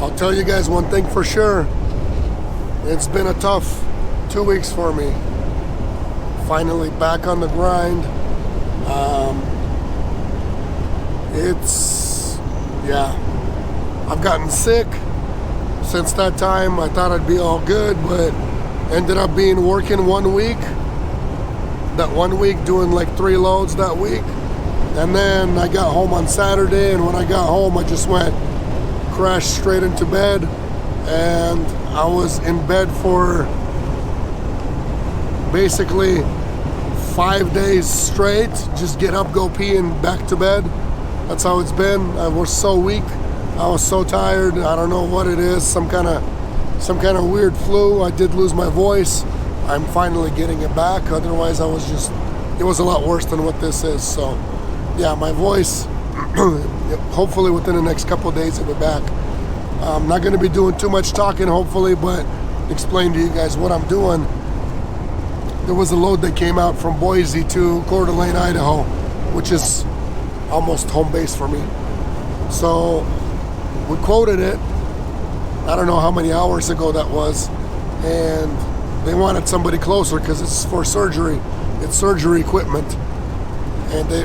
I'll tell you guys one thing for sure. It's been a tough 2 weeks for me. Finally back on the grind. I've gotten sick since that time. I thought I'd be all good, but ended up being working 1 week. That 1 week doing like 3 loads that week. And then I got home on Saturday, and when I got home, I just crashed straight into bed, and I was in bed for basically 5 days straight. Just get up, go pee, and back to bed. That's how it's been. I was so weak. I was so tired. I don't know what it is. Some kind of weird flu. I did lose my voice. I'm finally getting it back. Otherwise, it was a lot worse than what this is. So, yeah, my voice, hopefully within the next couple of days, it'll be back. I'm not going to be doing too much talking, hopefully, but explain to you guys what I'm doing. There was a load that came out from Boise to Coeur d'Alene, Idaho, which is almost home base for me. So we quoted it. I don't know how many hours ago that was, and they wanted somebody closer because it's for surgery. It's surgery equipment, and they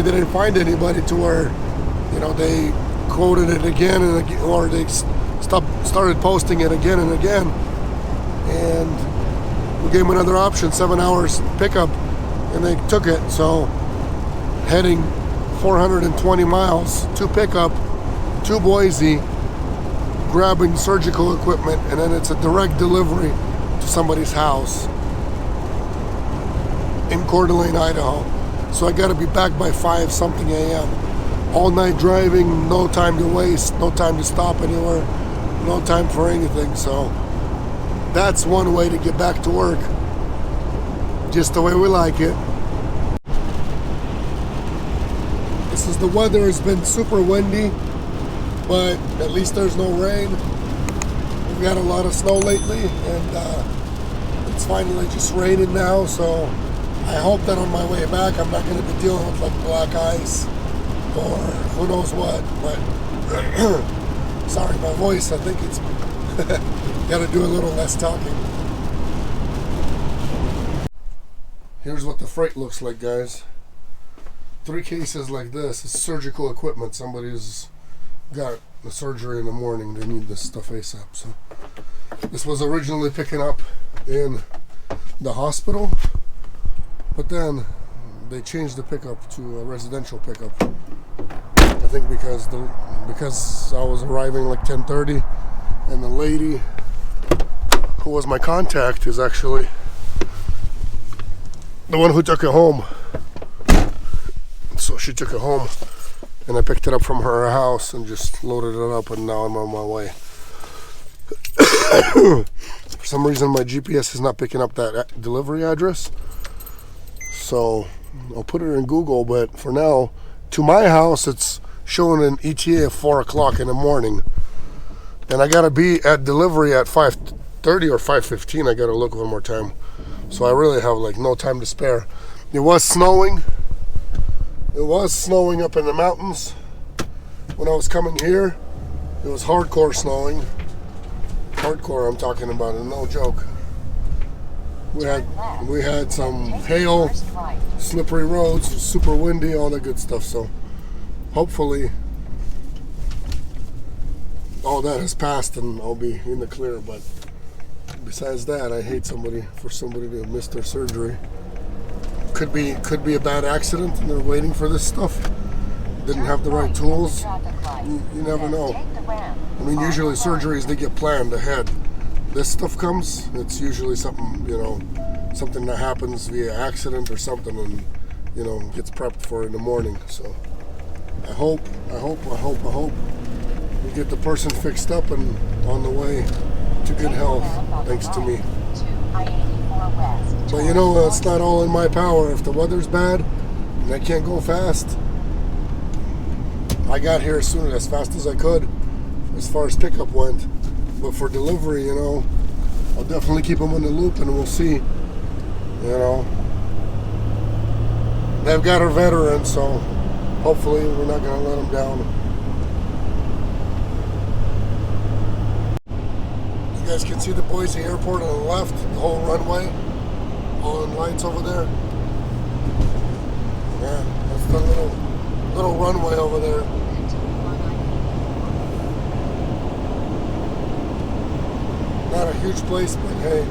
didn't find anybody to where, they quoted it again and again, or they started posting it again and again, and we gave them another option, 7 hours pickup, and they took it. So heading 420 miles to pickup to Boise, grabbing surgical equipment, and then it's a direct delivery to somebody's house in Coeur d'Alene, Idaho. So I got to be back by 5-something a.m. All night driving, no time to waste, no time to stop anywhere, no time for anything. So that's one way to get back to work, just the way we like it. The weather has been super windy, but at least there's no rain. We've got a lot of snow lately, and it's finally just raining now, so I hope that on my way back I'm not going to be dealing with like black ice or who knows what. But sorry, my voice, I think it's got to do a little less talking. Here's what the freight looks like, guys. 3 cases like this. It's surgical equipment. Somebody's got the surgery in the morning. They need this stuff ASAP. So this was originally picking up in the hospital, but then they changed the pickup to a residential pickup. I think because I was arriving like 10:30, and the lady who was my contact is actually the one who took it home. So she took it home, and I picked it up from her house and just loaded it up, and now I'm on my way. For some reason, my GPS is not picking up that delivery address, so I'll put it in Google, but for now, to my house, it's showing an ETA of 4 o'clock in the morning, and I gotta be at delivery at 5:30 or 5:15. I gotta look one more time, so I really have like no time to spare. It was snowing. It was snowing up in the mountains when I was coming here. It was hardcore snowing. Hardcore, I'm talking about, and no joke. We had some hail, slippery roads, super windy, all that good stuff. So hopefully all that has passed and I'll be in the clear. But besides that, I hate for somebody to miss their surgery. Could be a bad accident and they're waiting for this stuff. Didn't have the right tools. You never know. I mean, usually surgeries, they get planned ahead. This stuff comes, it's usually something that happens via accident or something, and gets prepped for in the morning. So I hope we get the person fixed up and on the way to good health, thanks to me. But it's not all in my power. If the weather's bad and I can't go fast, I got here as fast as I could as far as pickup went. But for delivery, I'll definitely keep them in the loop, and we'll see. They've got a veteran, so hopefully we're not going to let them down. guys can see the Boise Airport on the left, the whole runway, all in lights over there. Yeah, that's the little runway over there. Not a huge place, but hey,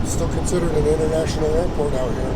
still considered an international airport out here.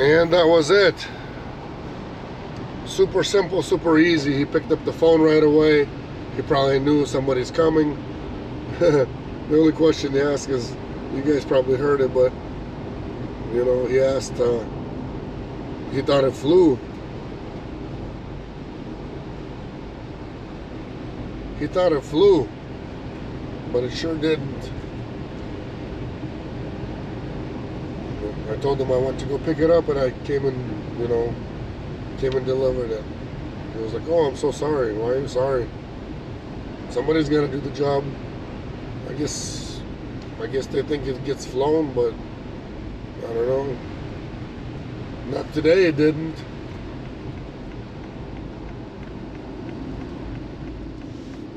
And that was it. Super simple, super easy. He picked up the phone right away. He probably knew somebody's coming. The only question he asked is, you guys probably heard it, but you know, he asked, he thought it flew. He thought it flew, but it sure didn't. I told him I went to go pick it up, and I came and, you know, came and delivered it. He was like, oh, I'm so sorry. Why are you sorry? Somebody's got to do the job. I guess they think it gets flown, but I don't know. Not today, it didn't.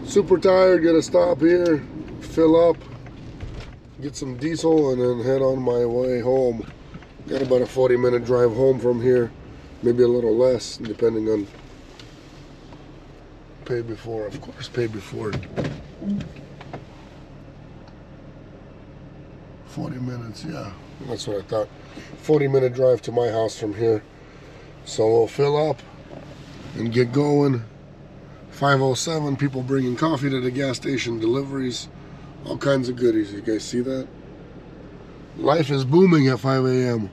Super tired, gotta stop here, fill up, get some diesel, and then head on my way home. Got about a 40-minute drive home from here, maybe a little less, depending on pay before, of course, pay before. 40 minutes, yeah, that's what I thought. 40-minute drive to my house from here. So we'll fill up and get going. 5:07, people bringing coffee to the gas station, deliveries, all kinds of goodies. You guys see that? Life is booming at 5 a.m.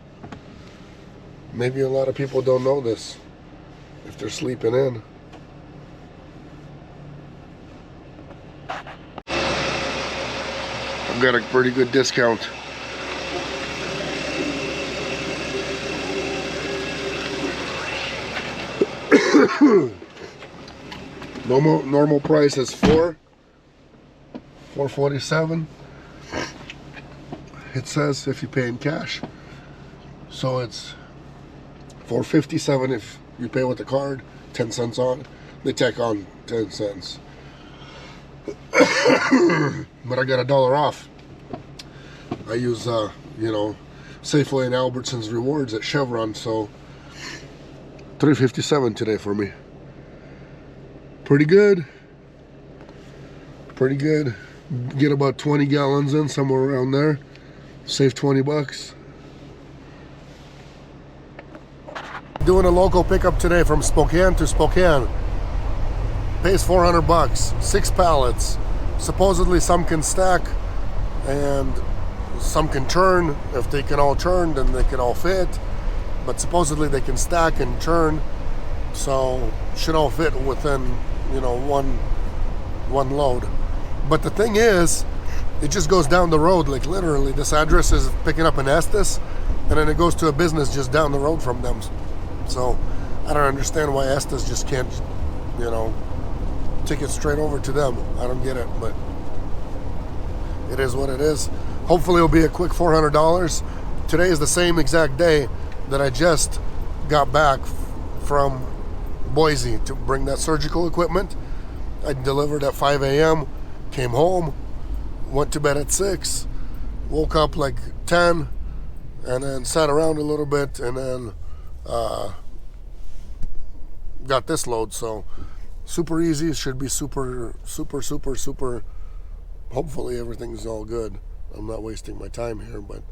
Maybe a lot of people don't know this if they're sleeping in. I've got a pretty good discount. Normal price is $447. It says if you pay in cash, so it's $457 if you pay with the card. 10 cents on. They tack on 10 cents. But I got $1 off. I use you know, Safeway and Albertsons rewards at Chevron, so $357 today for me. Pretty good. Pretty good. Get about 20 gallons in, somewhere around there. Save 20 bucks. Doing a local pickup today from Spokane to Spokane. Pays 400 bucks. 6 pallets. Supposedly some can stack and some can churn. If they can all churn, then they can all fit. But supposedly they can stack and churn. So should all fit within, you know, one load. But the thing is, it just goes down the road, like literally. This address is picking up in Estes, and then it goes to a business just down the road from them. So I don't understand why Estes just can't, take it straight over to them. I don't get it, but it is what it is. Hopefully it'll be a quick $400. Today is the same exact day that I just got back from Boise to bring that surgical equipment. I delivered at 5 a.m., came home, went to bed at 6, woke up like 10, and then sat around a little bit, and then got this load. So super easy. Should be super. Hopefully everything's all good. I'm not wasting my time here, but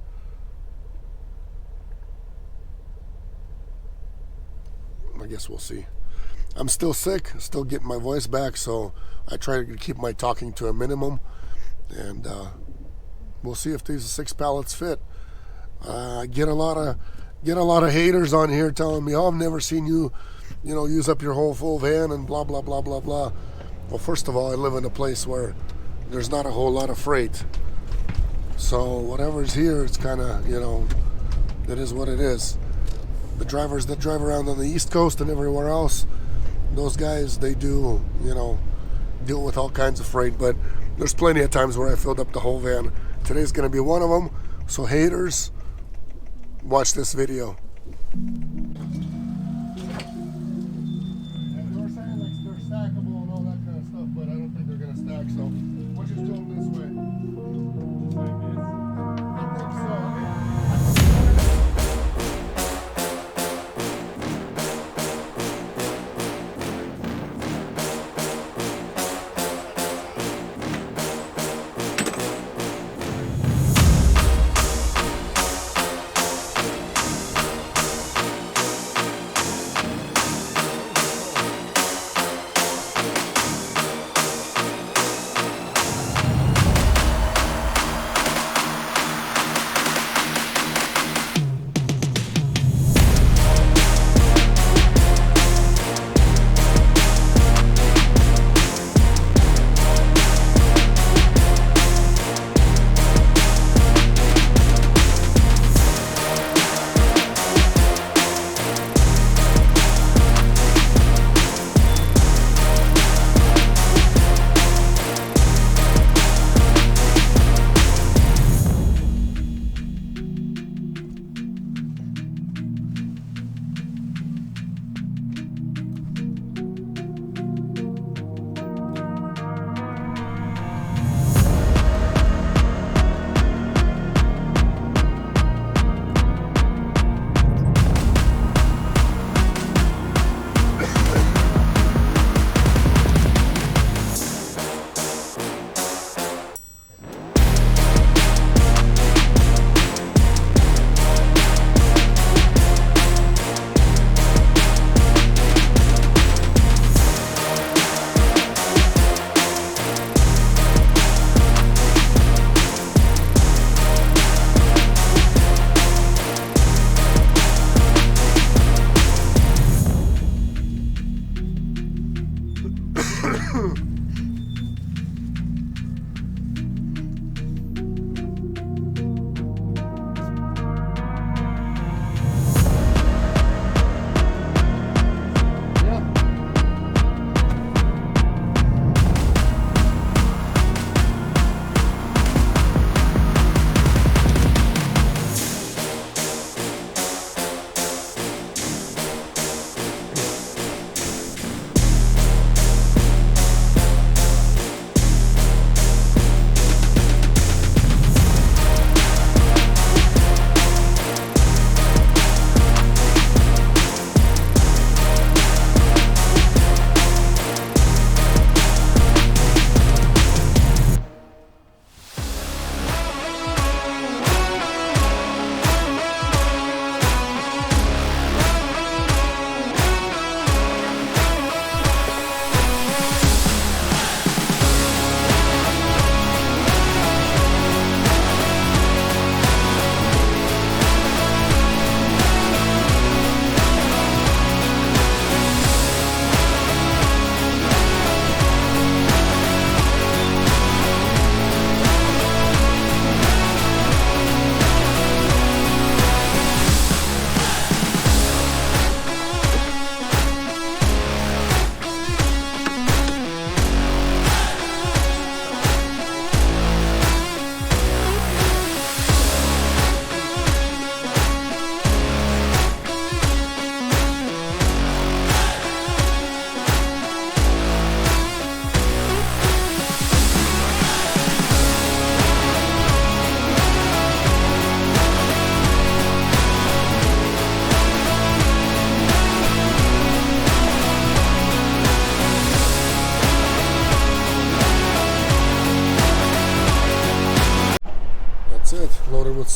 I guess we'll see. I'm still sick, still getting my voice back, so I try to keep my talking to a minimum, and we'll see if these 6 pallets fit. I get a lot of haters on here telling me, "Oh, I've never seen you, use up your whole full van and blah blah blah blah blah." Well, first of all, I live in a place where there's not a whole lot of freight, so whatever's here, it's kind of it is what it is. The drivers that drive around on the East Coast and everywhere else, those guys, they do, deal with all kinds of freight, but there's plenty of times where I filled up the whole van. Today's going to be one of them, so haters, watch this video. They were saying like they're stackable and all that kind of stuff, but I don't think they're going to stack, so we'll just do them this way. I think so.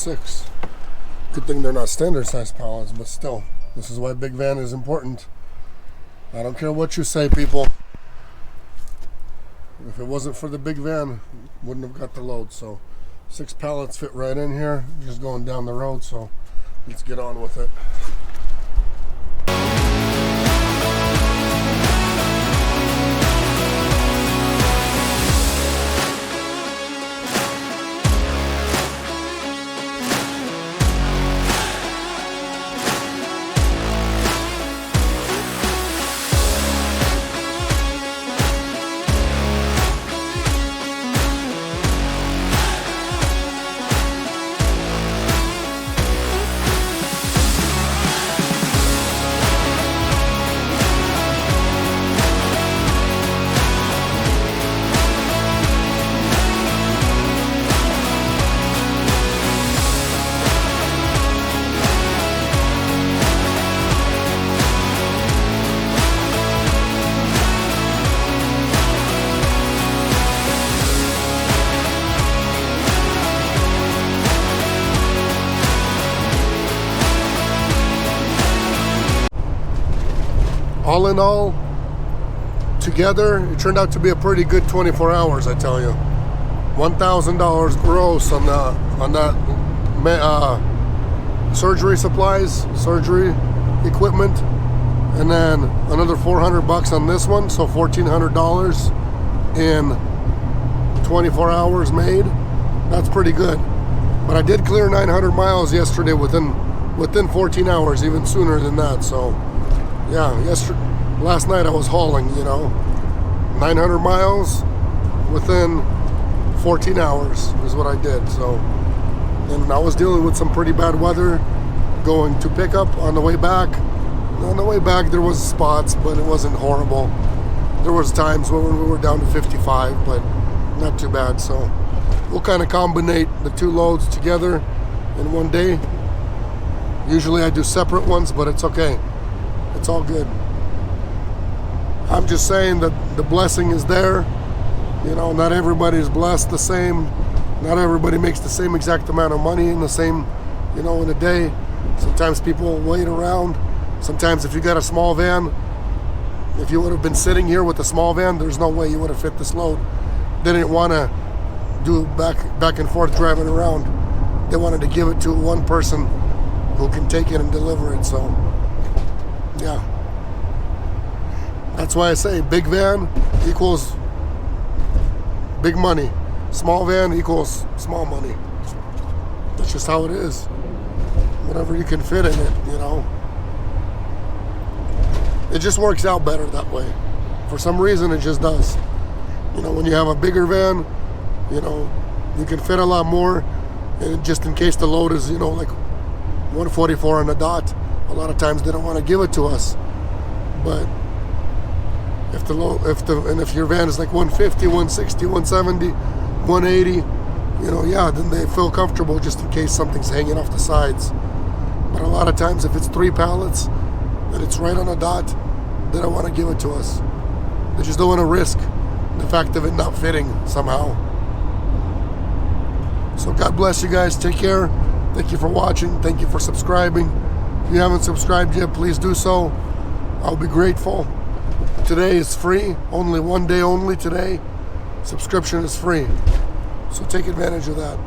6. Good thing they're not standard size pallets, but still, this is why big van is important. I don't care what you say, people. If it wasn't for the big van, wouldn't have got the load. So 6 pallets fit right in here, just going down the road. So let's get on with it. All in all, together, it turned out to be a pretty good 24 hours, I tell you. $1,000 gross on that surgery supplies, surgery equipment, and then another $400 on this one, so $1,400 in 24 hours made. That's pretty good. But I did clear 900 miles yesterday within 14 hours, even sooner than that. So yeah, last night I was hauling, 900 miles within 14 hours is what I did. So, and I was dealing with some pretty bad weather going to pick up on the way back. On the way back there was spots, but it wasn't horrible. There was times when we were down to 55, but not too bad. So we'll kind of combine the 2 loads together in one day. Usually I do separate ones, but it's okay. It's all good. I'm just saying that the blessing is there. Not everybody's blessed the same. Not everybody makes the same exact amount of money in the same, in a day. Sometimes people wait around. Sometimes if you got a small van, if you would have been sitting here with a small van, there's no way you would have fit this load. They didn't want to do back and forth driving around. They wanted to give it to one person who can take it and deliver it. So yeah, that's why I say big van equals big money, small van equals small money. That's just how it is. Whatever you can fit in it, it just works out better that way. For some reason it just does. When you have a bigger van, you can fit a lot more, and just in case the load is like 144 on the dot, a lot of times they don't want to give it to us. But if your van is like 150, 160, 170, 180, then they feel comfortable just in case something's hanging off the sides. But a lot of times if it's 3 pallets and it's right on a dot, they don't want to give it to us. They just don't want to risk the fact of it not fitting somehow. So God bless you guys. Take care. Thank you for watching. Thank you for subscribing. If you haven't subscribed yet, please do so. I'll be grateful. Today is free. Only one day only today. Subscription is free. So take advantage of that.